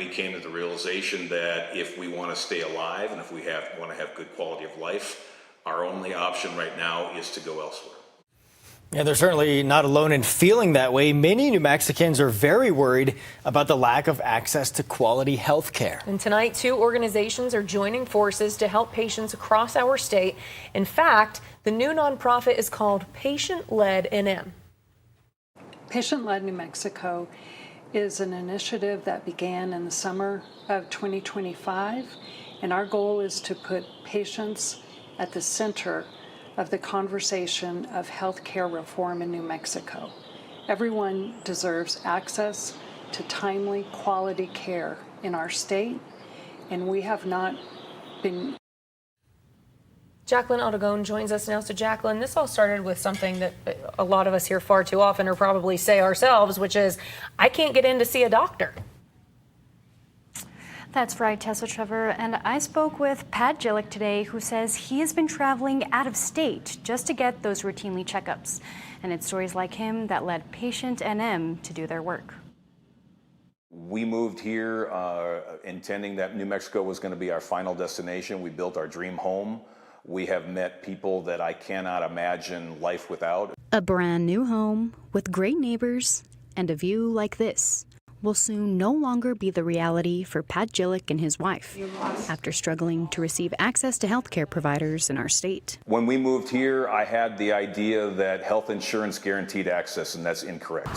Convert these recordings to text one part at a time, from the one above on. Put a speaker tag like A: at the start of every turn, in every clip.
A: we came to the realization that if we want to stay alive and if we want to have good quality of life, our only option right now is to go elsewhere.
B: Yeah, they're certainly not alone in feeling that way. Many New Mexicans are very worried about the lack of access to quality health care.
C: And tonight, 2 organizations are joining forces to help patients across our state. In fact, the new nonprofit is called Patient-Led NM.
D: Patient-Led New Mexico is an initiative that began in the summer of 2025, and our goal is to put patients at the center of the conversation of healthcare reform in New Mexico. Everyone deserves access to timely, quality care in our state, and we have not been.
C: Jacqueline Aldagon joins us now. So Jacqueline, this all started with something that a lot of us hear far too often, or probably say ourselves, which is, I can't get in to see a doctor.
E: That's right, Tessa Trevor, and I spoke with Pat Gillick today, who says he has been traveling out of state just to get those routinely checkups. And it's stories like him that led Patient NM to do their work.
F: We moved here intending that New Mexico was going to be our final destination. We built our dream home. We have met people that I cannot imagine life without.
E: A brand new home with great neighbors and a view like this will soon no longer be the reality for Pat Gillick and his wife after struggling to receive access to healthcare providers in our state.
F: When we moved here, I had the idea that health insurance guaranteed access, and that's incorrect.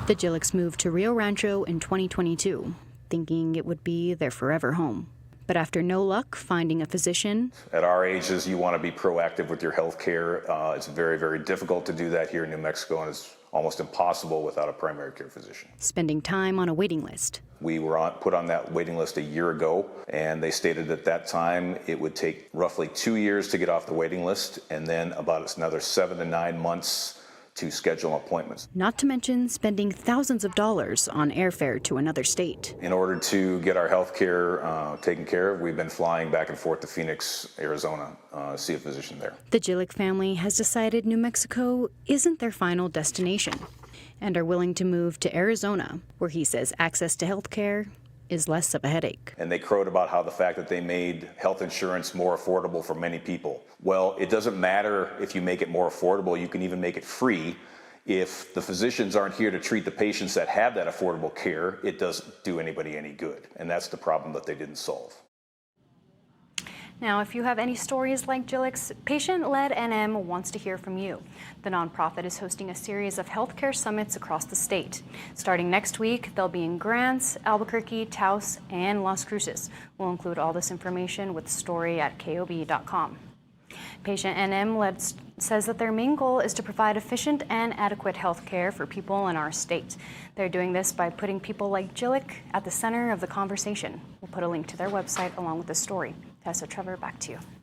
E: The Gillicks moved to Rio Rancho in 2022, thinking it would be their forever home. But after no luck finding a physician.
F: At our ages, you want to be proactive with your health care. It's very, very difficult to do that here in New Mexico, and it's almost impossible without a primary care physician.
E: Spending time on a waiting list.
F: We were put on that waiting list a year ago, and they stated at that time it would take roughly 2 years to get off the waiting list, and then about another 7 to 9 months to schedule appointments.
E: Not to mention spending thousands of dollars on airfare to another state.
F: In order to get our health care taken care of, we've been flying back and forth to Phoenix, Arizona, to see a physician there.
E: The Gillick family has decided New Mexico isn't their final destination and are willing to move to Arizona, where he says access to health care is less of a headache.
F: And they crowed about how the fact that they made health insurance more affordable for many people. Well, it doesn't matter if you make it more affordable, you can even make it free. If the physicians aren't here to treat the patients that have that affordable care, it doesn't do anybody any good. And that's the problem that they didn't solve.
E: Now, if you have any stories like Gillick's, Patient-Led NM wants to hear from you. The nonprofit is hosting a series of healthcare summits across the state. Starting next week, they'll be in Grants, Albuquerque, Taos, and Las Cruces. We'll include all this information with the story at KOB.com. Patient NM says that their main goal is to provide efficient and adequate health care for people in our state. They're doing this by putting people like Gillick at the center of the conversation. We'll put a link to their website along with the story. Tessa, Trevor, back to you.